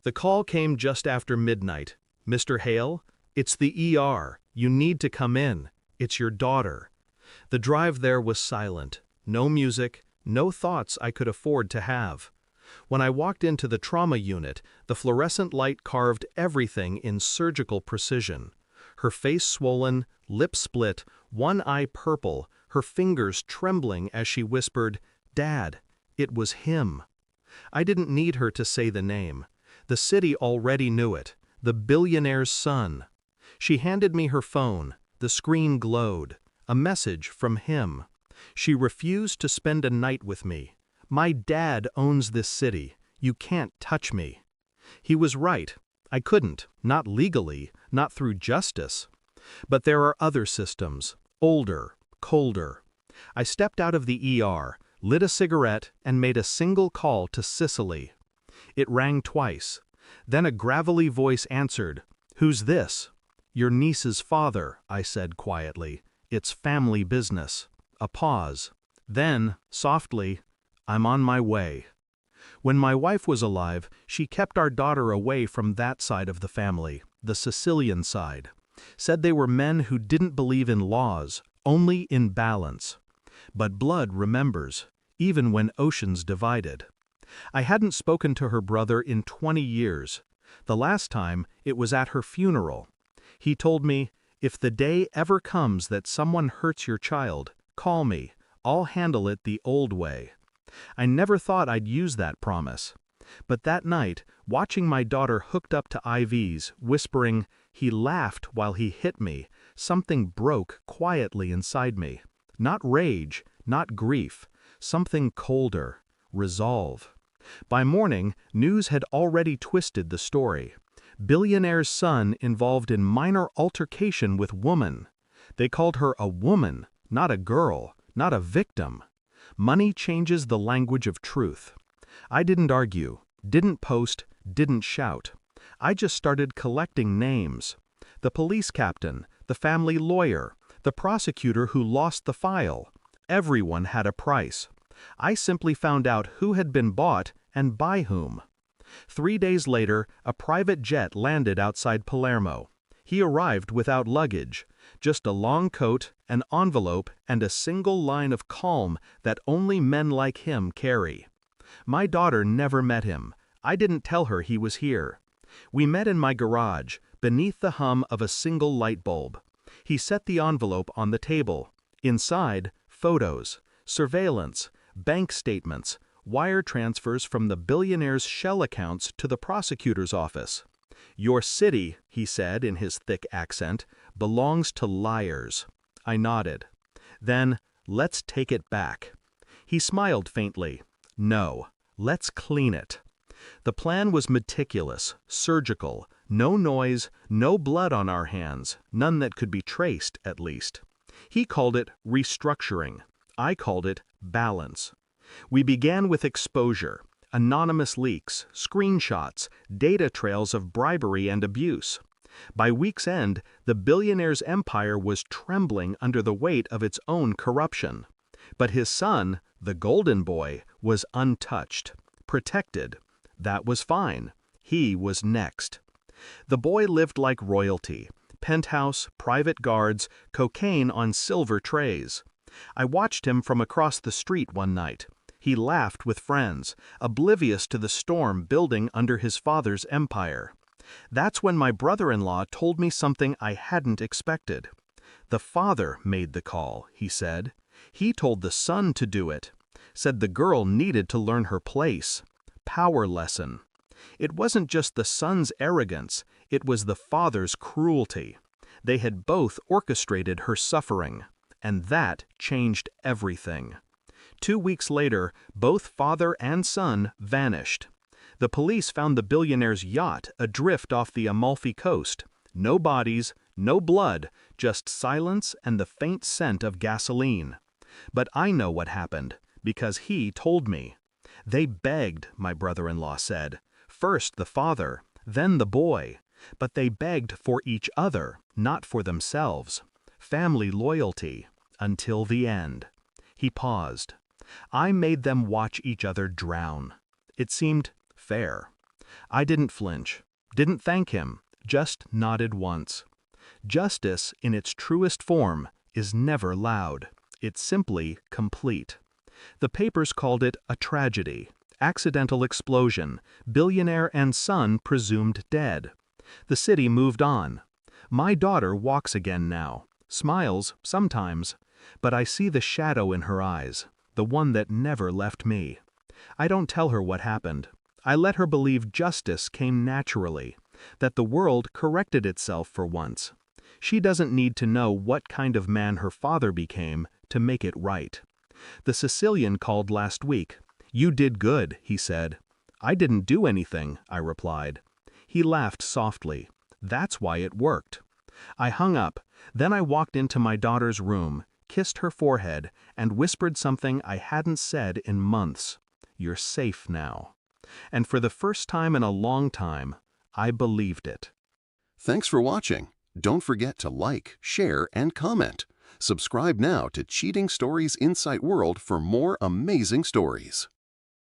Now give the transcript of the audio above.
The call came just after midnight. "Mr. Hale, it's the ER. You need to come in. It's your daughter." The drive there was silent. No music, no thoughts I could afford to have. When I walked into the trauma unit, the fluorescent light carved everything in surgical precision. Her face swollen, lips split, one eye purple, her fingers trembling as she whispered, "Dad, it was him." I didn't need her to say the name. The city already knew it. The billionaire's son. She handed me her phone. The screen glowed. A message from him. She refused to spend a night with me. "My dad owns this city. You can't touch me." He was right. I couldn't, not legally, not through justice. But there are other systems, older, colder. I stepped out of the ER, lit a cigarette, and made a single call to Sicily. It rang twice. Then a gravelly voice answered, "Who's this?" "Your niece's father," I said quietly. "It's family business." A pause. Then, softly, "I'm on my way." When my wife was alive, she kept our daughter away from that side of the family, the Sicilian side. Said they were men who didn't believe in laws, only in balance. But blood remembers, even when oceans divided. I hadn't spoken to her brother in 20 years. The last time, it was at her funeral. He told me, "If the day ever comes that someone hurts your child, call me. I'll handle it the old way." I never thought I'd use that promise. But that night, watching my daughter hooked up to IVs, whispering, "He laughed while he hit me," something broke quietly inside me. Not rage, not grief, something colder, resolve. By morning, news had already twisted the story. Billionaire's son involved in minor altercation with woman. They called her a woman, not a girl, not a victim. Money changes the language of truth. I didn't argue, didn't post, didn't shout. I just started collecting names. The police captain, the family lawyer, the prosecutor who lost the file. Everyone had a price. I simply found out who had been bought and by whom. 3 days later, a private jet landed outside Palermo. He arrived without luggage, just a long coat, an envelope, and a single line of calm that only men like him carry. My daughter never met him. I didn't tell her he was here. We met in my garage, beneath the hum of a single light bulb. He set the envelope on the table. Inside, photos, surveillance, bank statements, wire transfers from the billionaire's shell accounts to the prosecutor's office. "Your city," he said in his thick accent, "belongs to liars." I nodded. Then, "Let's take it back." He smiled faintly. "No, let's clean it." The plan was meticulous, surgical, no noise, no blood on our hands, none that could be traced, at least. He called it restructuring. I called it balance. We began with exposure, anonymous leaks, screenshots, data trails of bribery and abuse. By week's end, the billionaire's empire was trembling under the weight of its own corruption. But his son, the golden boy, was untouched, protected. That was fine. He was next. The boy lived like royalty. Penthouse, private guards, cocaine on silver trays. I watched him from across the street one night. He laughed with friends, oblivious to the storm building under his father's empire. That's when my brother-in-law told me something I hadn't expected. "The father made the call," he said. "He told the son to do it. Said the girl needed to learn her place. Power lesson. It wasn't just the son's arrogance, it was the father's cruelty. They had both orchestrated her suffering. And that changed everything." 2 weeks later, both father and son vanished. The police found the billionaire's yacht adrift off the Amalfi coast. No bodies, no blood, just silence and the faint scent of gasoline. But I know what happened, because he told me. "They begged," my brother-in-law said. "First the father, then the boy. But they begged for each other, not for themselves. Family loyalty. Until the end." He paused. "I made them watch each other drown. It seemed fair. I didn't flinch, didn't thank him, just nodded once. Justice, in its truest form, is never loud. It's simply complete. The papers called it a tragedy, accidental explosion, billionaire and son presumed dead. The city moved on. My daughter walks again now, smiles sometimes, but I see the shadow in her eyes, the one that never left me. I don't tell her what happened. I let her believe justice came naturally, that the world corrected itself for once. She doesn't need to know what kind of man her father became to make it right. The Sicilian called last week. "You did good," he said. "I didn't do anything," I replied. He laughed softly. That's why it worked. I hung up, then I walked into my daughter's room, kissed her forehead, and whispered something I hadn't said in months. "You're safe now." And for the first time in a long time, I believed it. Thanks for watching. Don't forget to like, share, and comment. Subscribe now to Cheating Stories Insight World for more amazing stories.